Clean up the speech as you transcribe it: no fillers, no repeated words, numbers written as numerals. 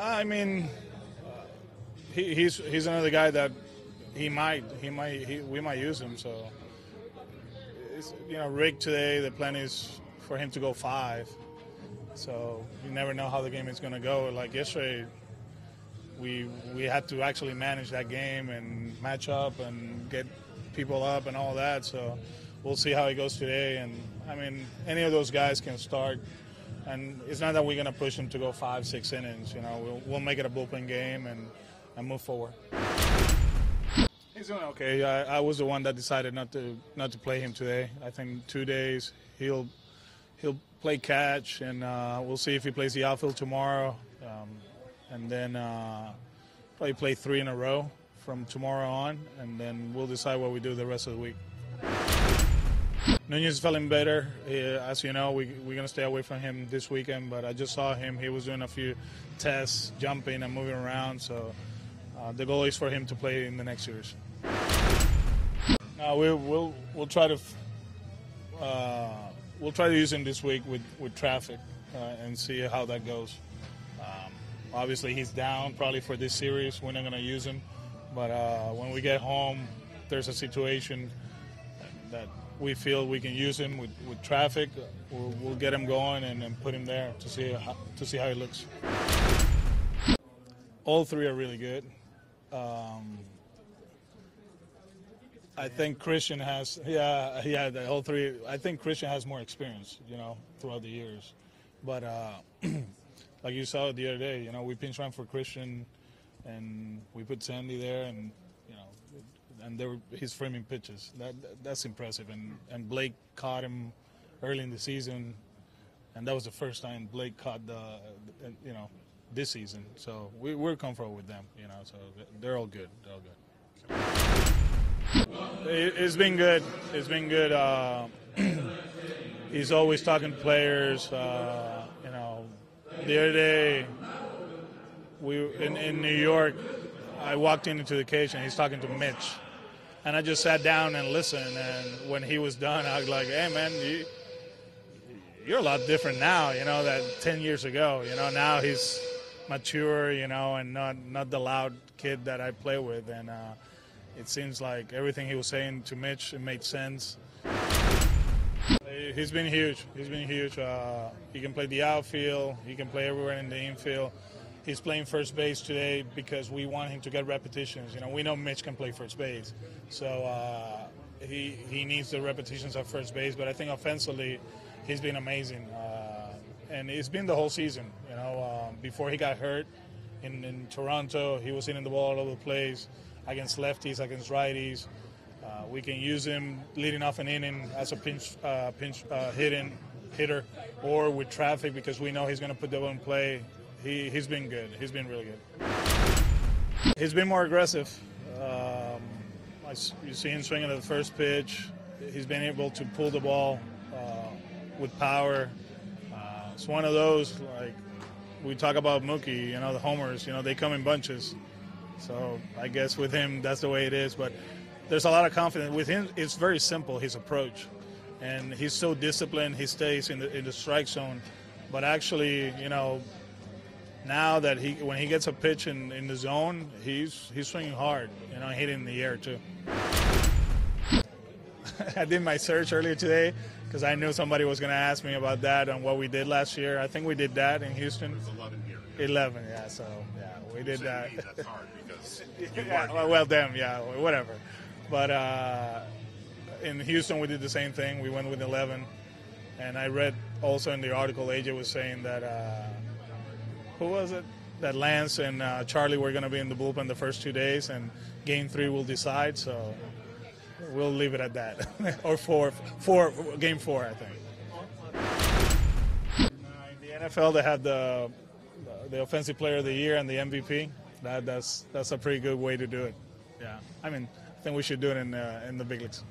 I mean, he's another guy that we might use him. So, Rick today, the plan is for him to go 5. So you never know how the game is going to go. Like yesterday, we had to actually manage that game and match up and get people up and all that. So we'll see how it goes today. And I mean, any of those guys can start. And it's not that we're going to push him to go 5-6 innings. We'll make it a bullpen game and move forward. He's doing okay. I was the one that decided not to play him today. I think 2 days he'll play catch, and we'll see if he plays the outfield tomorrow, and then probably play 3 in a row from tomorrow on, and then we'll decide what we do the rest of the week. Nunez is feeling better. As you know, we're going to stay away from him this weekend, but I just saw him. He was doing a few tests, jumping and moving around, so the goal is for him to play in the next series. We'll try to use him this week with traffic and see how that goes. Obviously, he's down probably for this series. We're not going to use him, but when we get home, there's a situation that we feel we can use him with traffic. We'll get him going and put him there to see how he looks. All 3 are really good. I think Christian has, the whole 3. I think Christian has more experience, throughout the years. But like you saw the other day, we pinch run for Christian, and we put Sandy there, and he's framing pitches. That's impressive. And Blake caught him early in the season, and that was the first time Blake caught this season. So we're comfortable with them, So they're all good. They're all good. It's been good. It's been good. He's always talking to players. The other day, in New York, I walked into the cage and he's talking to Mitch. And I just sat down and listened, and when he was done, I was like, hey, man, you're a lot different now, than 10 years ago. Now he's mature, and not the loud kid that I play with. And it seems like everything he was saying to Mitch, it made sense. He's been huge. He's been huge. He can play the outfield. He can play everywhere in the infield. He's playing first base today because we want him to get repetitions. We know Mitch can play first base, so he needs the repetitions at first base. But I think offensively, he's been amazing, and it's been the whole season. Before he got hurt in Toronto, he was hitting the ball all over the place against lefties, against righties. We can use him leading off an inning as a pinch hitter, or with traffic because we know he's going to put the ball in play. He's been good. He's been really good. He's been more aggressive. You see him swinging at the first pitch. He's been able to pull the ball with power. It's one of those, like we talk about Mookie, the homers, they come in bunches. So I guess with him, that's the way it is. But there's a lot of confidence. With him, it's very simple, his approach. And he's so disciplined, he stays in the strike zone. But actually, now that when he gets a pitch in the zone, he's swinging hard, hitting in the air too. I did my search earlier today because I knew somebody was going to ask me about that and what we did last year. I think we did that in Houston. It was 11 here. 11, yeah. So yeah, we did that. That's hard because well, them, yeah, whatever. But in Houston, we did the same thing. We went with 11, and I read also in the article AJ was saying that. Who was it? That Lance and Charlie were going to be in the bullpen the first 2 days, and Game 3 will decide. So we'll leave it at that, or Game 4, I think. In the NFL, they have the Offensive Player of the Year and the MVP. That's a pretty good way to do it. Yeah, I think we should do it in the big leagues.